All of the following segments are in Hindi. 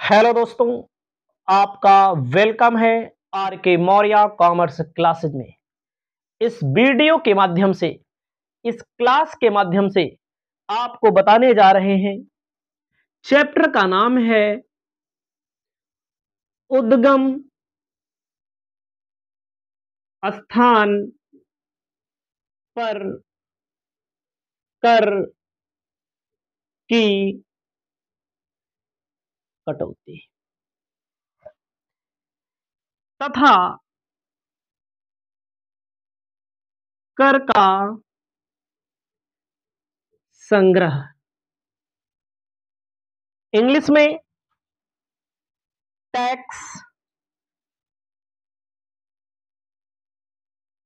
हेलो दोस्तों, आपका वेलकम है आर के मौर्य कॉमर्स क्लासेज में। इस वीडियो के माध्यम से, इस क्लास के माध्यम से आपको बताने जा रहे हैं। चैप्टर का नाम है उद्गम स्थान पर कर की कटौती तथा कर का संग्रह। इंग्लिश में टैक्स,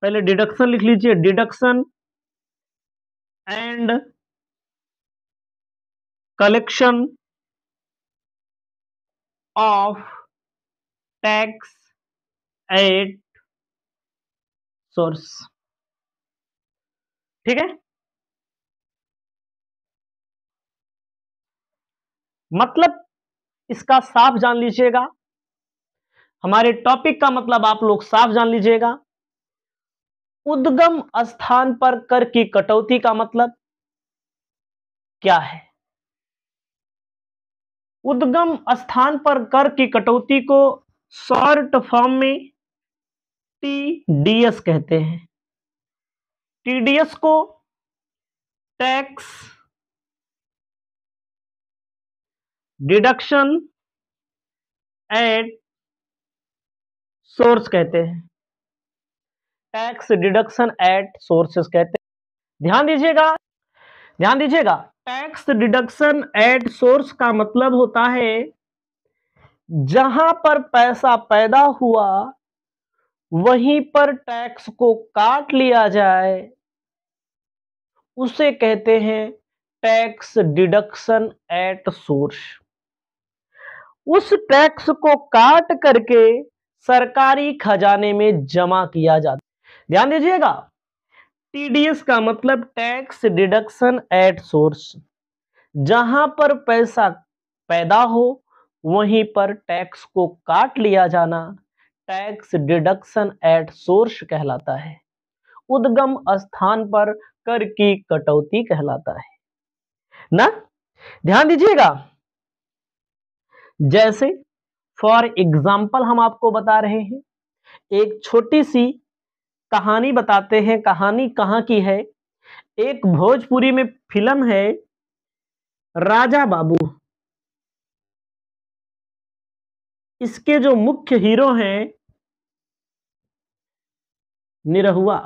पहले डिडक्शन लिख लीजिए, deduction and collection of tax at source. ठीक है, मतलब इसका साफ जान लीजिएगा। हमारे टॉपिक का मतलब आप लोग साफ जान लीजिएगा। उद्गम स्थान पर कर की कटौती का मतलब क्या है? उद्गम स्थान पर कर की कटौती को शॉर्ट फॉर्म में टीडीएस कहते हैं। टीडीएस को टैक्स डिडक्शन एट सोर्स कहते हैं। टैक्स डिडक्शन एट सोर्सेस कहते हैं। ध्यान दीजिएगा। टैक्स डिडक्शन एट सोर्स का मतलब होता है जहां पर पैसा पैदा हुआ वहीं पर टैक्स को काट लिया जाए, उसे कहते हैं टैक्स डिडक्शन एट सोर्स। उस टैक्स को काट करके सरकारी खजाने में जमा किया जाता है। ध्यान दीजिएगा, टीडीएस का मतलब टैक्स डिडक्शन एट सोर्स। जहां पर पैसा पैदा हो वहीं पर टैक्स को काट लिया जाना टैक्स डिडक्शन एट सोर्स कहलाता है। उद्गम स्थान पर कर की कटौती कहलाता है ना। ध्यान दीजिएगा, जैसे फॉर एग्जाम्पल हम आपको बता रहे हैं, एक छोटी सी कहानी बताते हैं। कहानी कहां की है? एक भोजपुरी में फिल्म है राजा बाबू। इसके जो मुख्य हीरो हैं निरहुआ,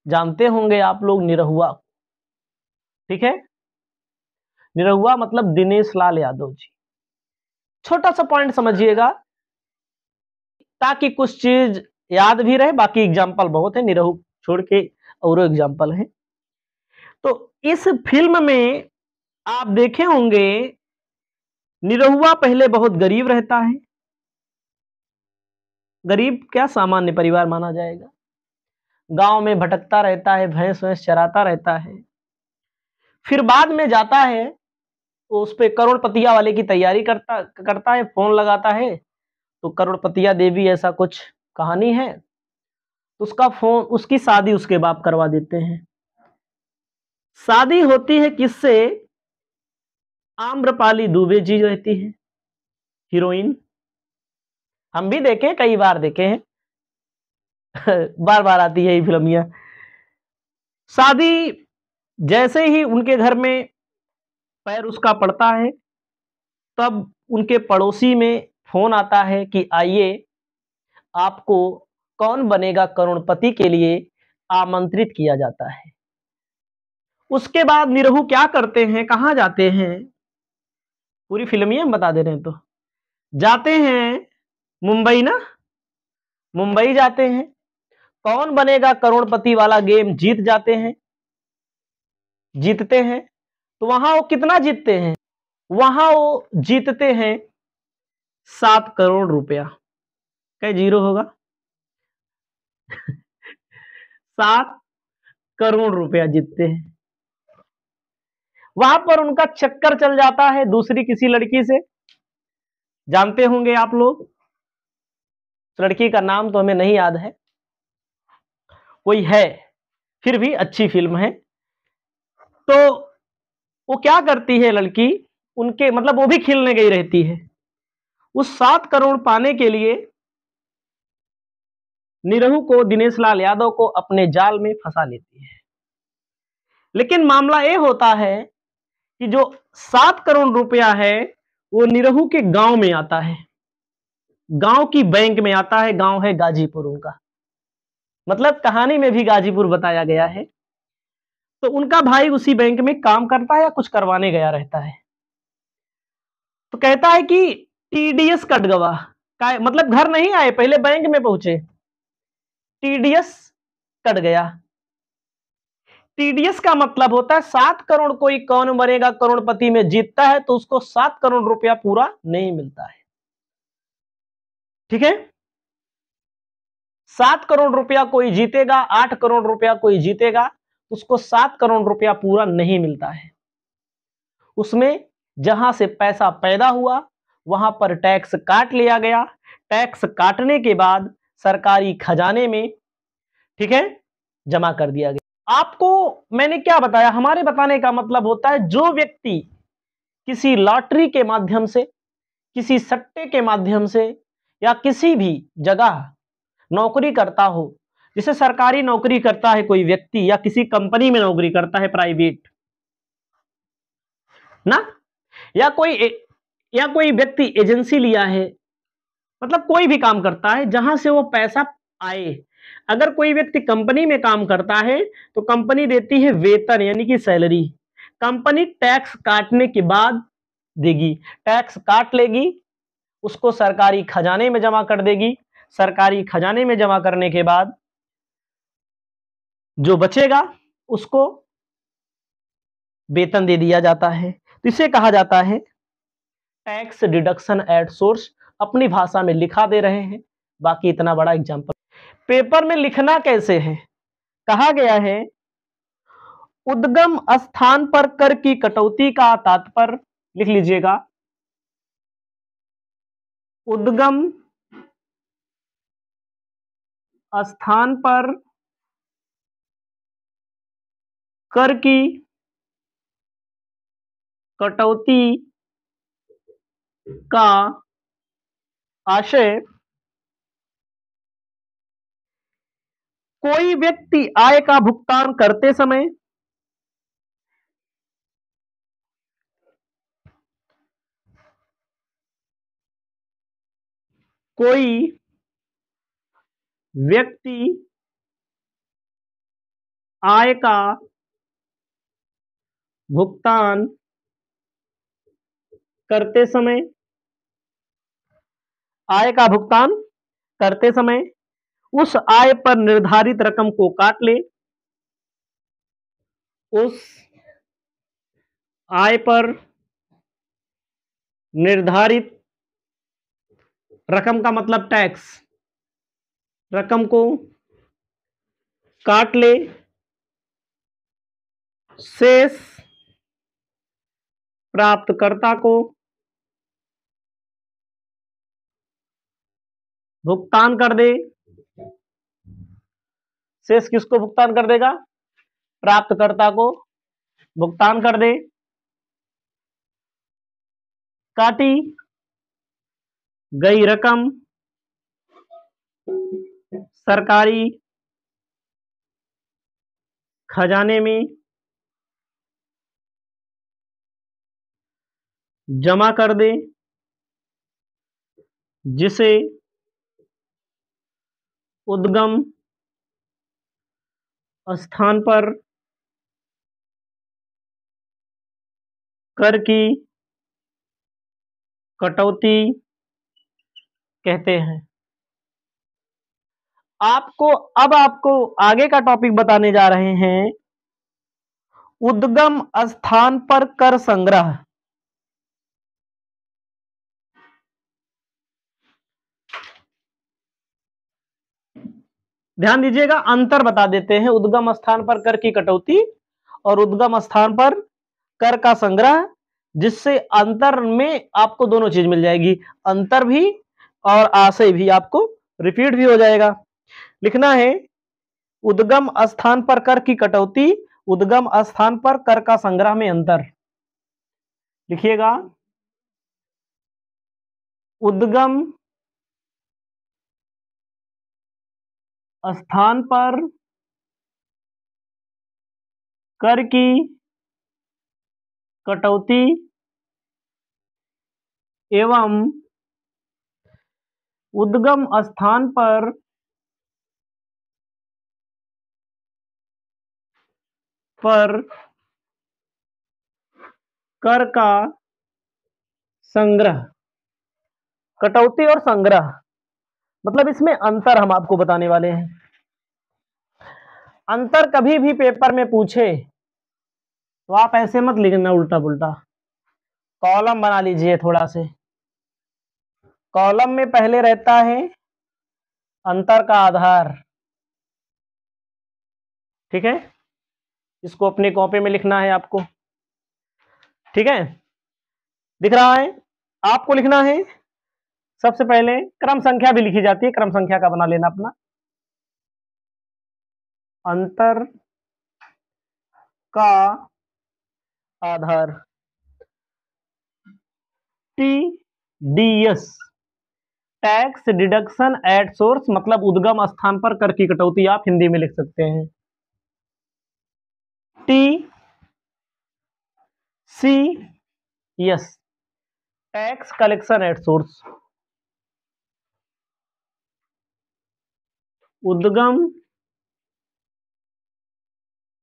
जानते होंगे आप लोग निरहुआ। ठीक है, निरहुआ मतलब दिनेश लाल यादव जी। छोटा सा पॉइंट समझिएगा ताकि कुछ चीज याद भी रहे। बाकी एग्जाम्पल बहुत है, निरहु छोड़ के और एग्जाम्पल है। तो इस फिल्म में आप देखे होंगे निरहुआ पहले बहुत गरीब रहता है। गरीब क्या, सामान्य परिवार माना जाएगा। गांव में भटकता रहता है, भैंस वैंस चराता रहता है। फिर बाद में जाता है, उस पे करोड़पतिया वाले की तैयारी करता करता है, फोन लगाता है तो करोड़पतिया देवी ऐसा कुछ कहानी है। उसका फोन, उसकी शादी उसके बाप करवा देते हैं। शादी होती है किससे? आम्रपाली दुबे जी रहती है हीरोइन। हम भी देखे, कई बार देखे हैं बार बार आती है ये फिल्मियां। शादी जैसे ही उनके घर में पैर उसका पड़ता है, तब उनके पड़ोसी में फोन आता है कि आइए, आपको कौन बनेगा करोड़पति के लिए आमंत्रित किया जाता है। उसके बाद निरहु क्या करते हैं, कहां जाते हैं? पूरी फिल्म ही हम बता दे रहे हैं। तो जाते हैं मुंबई ना, मुंबई जाते हैं। कौन बनेगा करोड़पति वाला गेम जीत जाते हैं, जीतते हैं। तो वहां वो कितना जीतते हैं? वहां वो जीतते हैं 7 करोड़ रुपया। क्या जीरो होगा? 7 करोड़ रुपया जीतते हैं। वहां पर उनका चक्कर चल जाता है दूसरी किसी लड़की से। जानते होंगे आप लोग। उस लड़की का नाम तो हमें नहीं याद है, कोई है, फिर भी अच्छी फिल्म है। तो वो क्या करती है लड़की, उनके मतलब वो भी खेलने गई रहती है। उस 7 करोड़ पाने के लिए निरहू को, दिनेश लाल यादव को अपने जाल में फंसा लेती है। लेकिन मामला ये होता है कि जो 7 करोड़ रुपया है वो निरहू के गांव में आता है, गांव की बैंक में आता है। गांव है गाजीपुर उनका, मतलब कहानी में भी गाजीपुर बताया गया है। तो उनका भाई उसी बैंक में काम करता है या कुछ करवाने गया रहता है। तो कहता है कि टीडीएस कट गवा का, मतलब घर नहीं आए, पहले बैंक में पहुंचे, टीडीएस कट गया। टीडीएस का मतलब होता है 7 करोड़, कोई कौन मरेगा करोड़पति में जीतता है तो उसको 7 करोड़ रुपया पूरा नहीं मिलता है। ठीक है, 7 करोड़ रुपया कोई जीतेगा, 8 करोड़ रुपया कोई जीतेगा, उसको 7 करोड़ रुपया पूरा नहीं मिलता है। उसमें जहां से पैसा पैदा हुआ वहां पर टैक्स काट लिया गया। टैक्स काटने के बाद सरकारी खजाने में, ठीक है, जमा कर दिया गया। आपको मैंने क्या बताया, हमारे बताने का मतलब होता है जो व्यक्ति किसी लॉटरी के माध्यम से, किसी सट्टे के माध्यम से या किसी भी जगह नौकरी करता हो, जैसे सरकारी नौकरी करता है कोई व्यक्ति या किसी कंपनी में नौकरी करता है प्राइवेट ना, या कोई व्यक्ति एजेंसी लिया है, मतलब कोई भी काम करता है जहां से वो पैसा आए। अगर कोई व्यक्ति कंपनी में काम करता है तो कंपनी देती है वेतन यानी कि सैलरी, कंपनी टैक्स काटने के बाद देगी, टैक्स काट लेगी, उसको सरकारी खजाने में जमा कर देगी। सरकारी खजाने में जमा करने के बाद जो बचेगा उसको वेतन दे दिया जाता है। तो इसे कहा जाता है टैक्स डिडक्शन एट सोर्स। अपनी भाषा में लिखा दे रहे हैं, बाकी इतना बड़ा एग्जांपल पेपर में लिखना कैसे है, कहा गया है उद्गम स्थान पर कर की कटौती का तात्पर्य, लिख लीजिएगा, उद्गम स्थान पर कर की कटौती का आशय कोई व्यक्ति आय का भुगतान करते समय कोई व्यक्ति आय का भुगतान करते समय, आय का भुगतान करते समय उस आय पर निर्धारित रकम को काट ले, उस आय पर निर्धारित रकम का मतलब टैक्स, रकम को काट ले, शेष प्राप्तकर्ता को भुगतान कर दे। शेष किसको भुगतान कर देगा, प्राप्तकर्ता को भुगतान कर दे। काटी गई रकम सरकारी खजाने में जमा कर दे, जिसे उद्गम स्थान पर कर की कटौती कहते हैं। आपको आगे का टॉपिक बताने जा रहे हैं, उद्गम स्थान पर कर संग्रह। ध्यान दीजिएगा, अंतर बता देते हैं उद्गम स्थान पर कर की कटौती और उद्गम स्थान पर कर का संग्रह। जिससे अंतर में आपको दोनों चीज मिल जाएगी, अंतर भी और आशय भी आपको रिपीट भी हो जाएगा। लिखना है उद्गम स्थान पर कर की कटौती, उद्गम स्थान पर कर का संग्रह में अंतर। लिखिएगा उद्गम स्थान पर कर की कटौती एवं उद्गम स्थान पर कर का संग्रह। कटौती और संग्रह मतलब इसमें अंतर हम आपको बताने वाले हैं। अंतर कभी भी पेपर में पूछे तो आप ऐसे मत लिखना उल्टा पुल्टा, कॉलम बना लीजिए थोड़ा से। कॉलम में पहले रहता है अंतर का आधार, ठीक है, इसको अपने कॉपी में लिखना है आपको, ठीक है। दिख रहा है आपको, लिखना है सबसे पहले क्रम संख्या भी लिखी जाती है, क्रम संख्या का बना लेना अपना। अंतर का आधार TDS, tax deduction at source, मतलब उद्गम स्थान पर कर की कटौती आप हिंदी में लिख सकते हैं। TCS, tax collection at source, उद्गम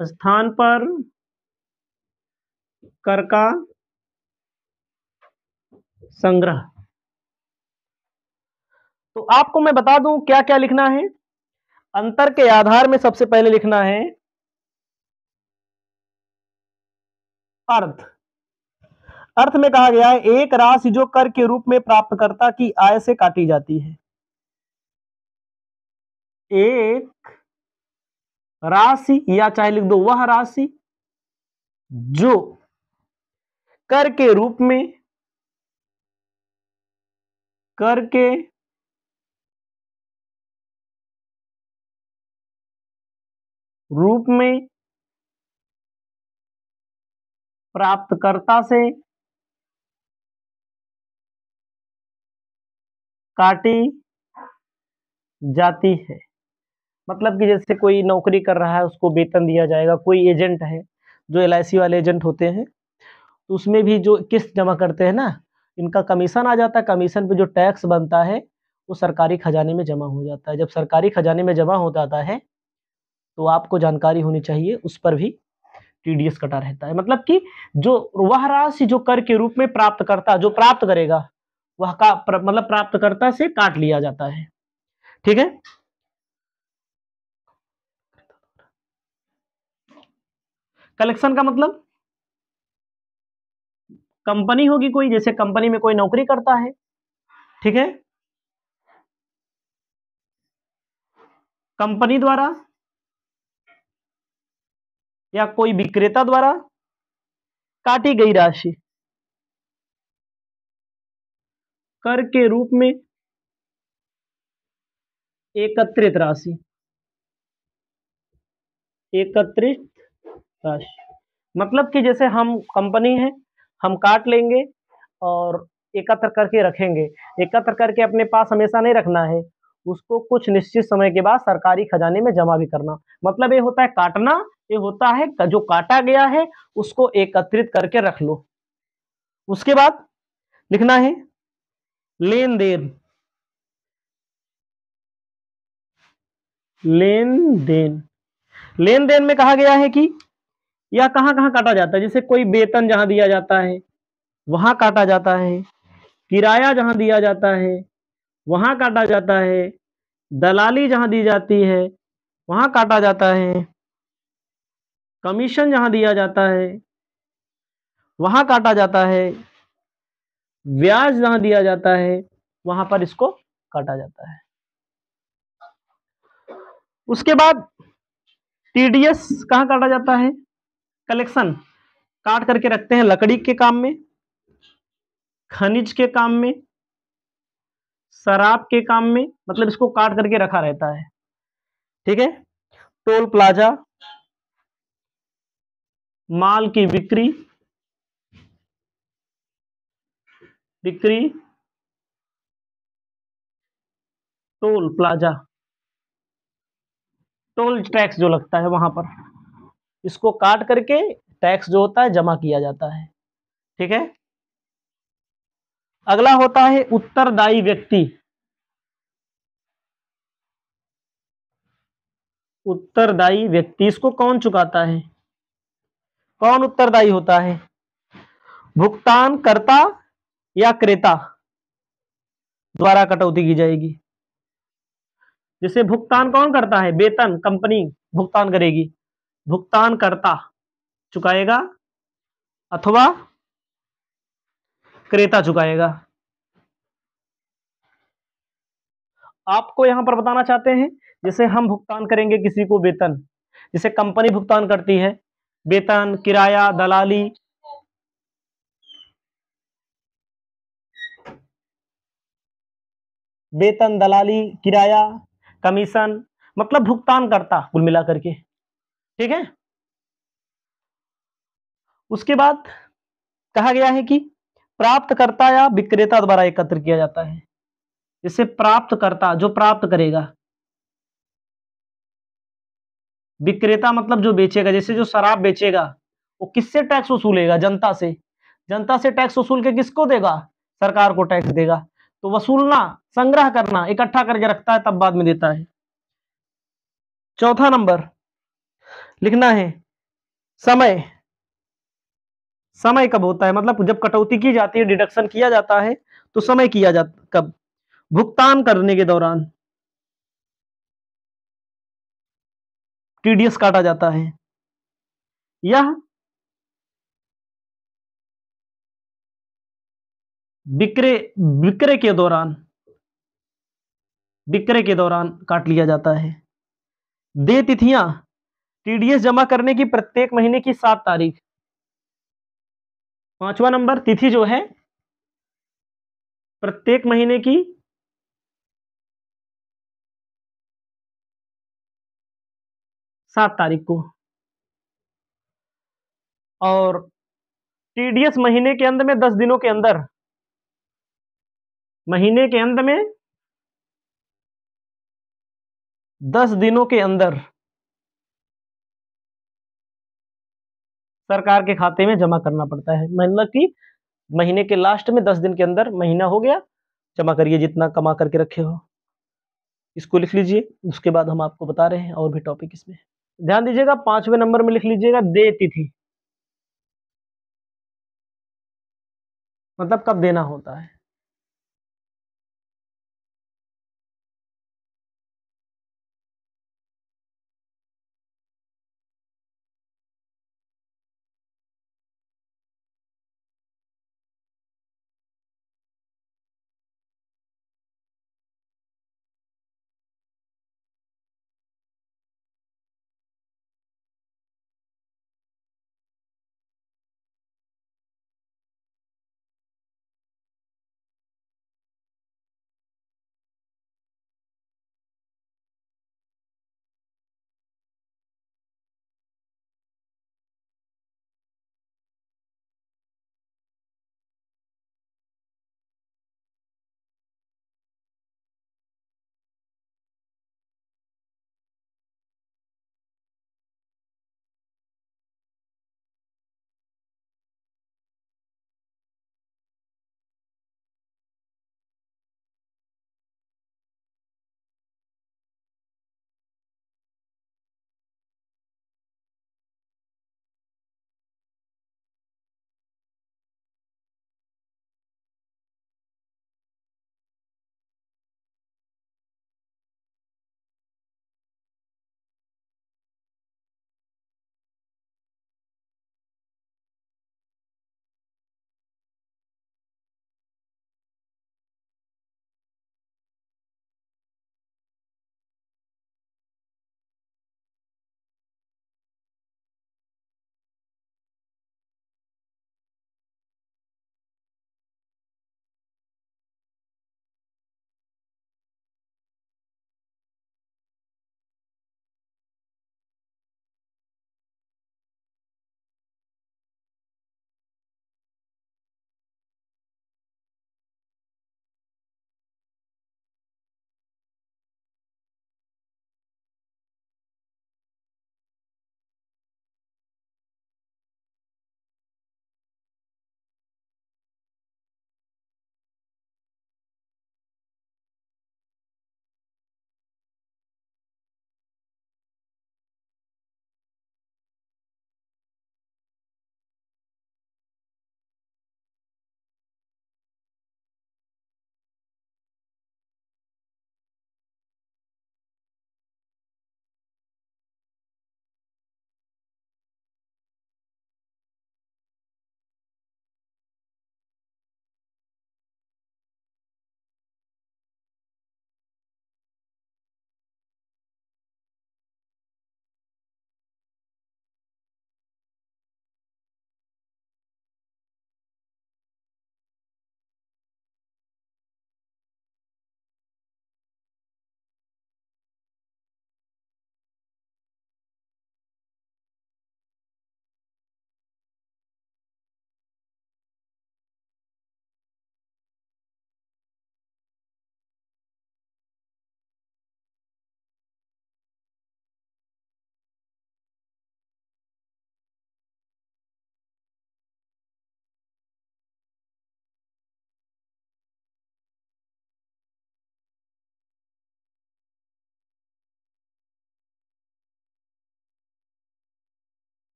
स्थान पर कर का संग्रह। तो आपको मैं बता दूं क्या क्या लिखना है। अंतर के आधार में सबसे पहले लिखना है अर्थ। अर्थ में कहा गया है एक राशि जो कर के रूप में प्राप्तकर्ता की आय से काटी जाती है। एक राशि या चाहे लिख दो वह राशि जो कर के रूप में प्राप्तकर्ता से काटी जाती है। मतलब कि जैसे कोई नौकरी कर रहा है उसको वेतन दिया जाएगा, कोई एजेंट है जो LIC वाले एजेंट होते हैं तो उसमें भी जो किस्त जमा करते हैं ना, इनका कमीशन आ जाता है, कमीशन पे जो टैक्स बनता है वो सरकारी खजाने में जमा हो जाता है। जब सरकारी खजाने में जमा हो जाता है तो आपको जानकारी होनी चाहिए उस पर भी TDS कटा रहता है। मतलब कि जो वह राशि जो कर के रूप में प्राप्तकर्ता जो प्राप्त करेगा वह का मतलब प्राप्तकर्ता से काट लिया जाता है, ठीक है। कलेक्शन का मतलब कंपनी होगी कोई, जैसे कंपनी में कोई नौकरी करता है, ठीक है, कंपनी द्वारा या कोई विक्रेता द्वारा काटी गई राशि कर के रूप में एकत्रित राशि, एकत्रित राशि मतलब कि जैसे हम कंपनी है, हम काट लेंगे और एकत्र करके रखेंगे। एकत्र करके अपने पास हमेशा नहीं रखना है, उसको कुछ निश्चित समय के बाद सरकारी खजाने में जमा भी करना। मतलब ये होता है काटना, ये होता है जो काटा गया है उसको एकत्रित करके रख लो। उसके बाद लिखना है लेन देन। लेन देन, लेन देन में कहा गया है कि यह कहां कहां काटा जाता है। जैसे कोई वेतन जहां दिया जाता है वहां काटा जाता है, किराया जहां दिया जाता है वहां काटा जाता है, दलाली जहां दी जाती है वहां काटा जाता है, कमीशन जहां दिया जाता है वहां काटा जाता है, ब्याज जहां दिया जाता है वहां पर इसको काटा जाता है। उसके बाद TDS कहां काटा जाता है, कलेक्शन काट करके रखते हैं लकड़ी के काम में, खनिज के काम में, शराब के काम में, मतलब इसको काट करके रखा रहता है। ठीक है। टोल प्लाजा, माल की बिक्री, बिक्री, टोल प्लाजा, टोल टैक्स जो लगता है वहां पर, इसको काट करके टैक्स जो होता है जमा किया जाता है। ठीक है। अगला होता है उत्तरदायी व्यक्ति। उत्तरदायी व्यक्ति, इसको कौन चुकाता है, कौन उत्तरदायी होता है? भुगतानकर्ता या क्रेता द्वारा कटौती की जाएगी। जैसे भुगतान कौन करता है, वेतन कंपनी भुगतान करेगी, भुगतानकर्ता चुकाएगा अथवा क्रेता चुकाएगा। आपको यहां पर बताना चाहते हैं, जैसे हम भुगतान करेंगे किसी को वेतन, जैसे कंपनी भुगतान करती है वेतन, किराया, दलाली, वेतन, दलाली, किराया, कमीशन, मतलब भुगतान करता कुल मिला करके। ठीक है। उसके बाद कहा गया है कि प्राप्तकर्ता या विक्रेता द्वारा एकत्र किया जाता है। जैसे प्राप्तकर्ता जो प्राप्त करेगा, विक्रेता मतलब जो बेचेगा, जैसे जो शराब बेचेगा वो किससे टैक्स वसूलेगा, जनता से। जनता से टैक्स वसूल के किसको देगा, सरकार को टैक्स देगा। तो वसूलना, संग्रह करना, इकट्ठा करके रखता है तब बाद में देता है। चौथा नंबर लिखना है समय। समय कब होता है, मतलब जब कटौती की जाती है, डिडक्शन किया जाता है, तो समय किया जाता कब, भुगतान करने के दौरान टीडीएस काटा जाता है, यह विक्रय विक्रय के दौरान, विक्रय के दौरान काट लिया जाता है। देय तिथियां, टीडीएस जमा करने की प्रत्येक महीने की 7 तारीख। पांचवा नंबर तिथि जो है प्रत्येक महीने की 7 तारीख को। और टीडीएस महीने के अंत में 10 दिनों के अंदर, महीने के अंत में 10 दिनों के अंदर सरकार के खाते में जमा करना पड़ता है। मतलब कि महीने के लास्ट में 10 दिन के अंदर, महीना हो गया, जमा करिए जितना कमा करके रखे हो। इसको लिख लीजिए, उसके बाद हम आपको बता रहे हैं और भी टॉपिक इसमें। ध्यान दीजिएगा, 5वें नंबर में लिख लीजिएगा देय तिथि, मतलब कब देना होता है।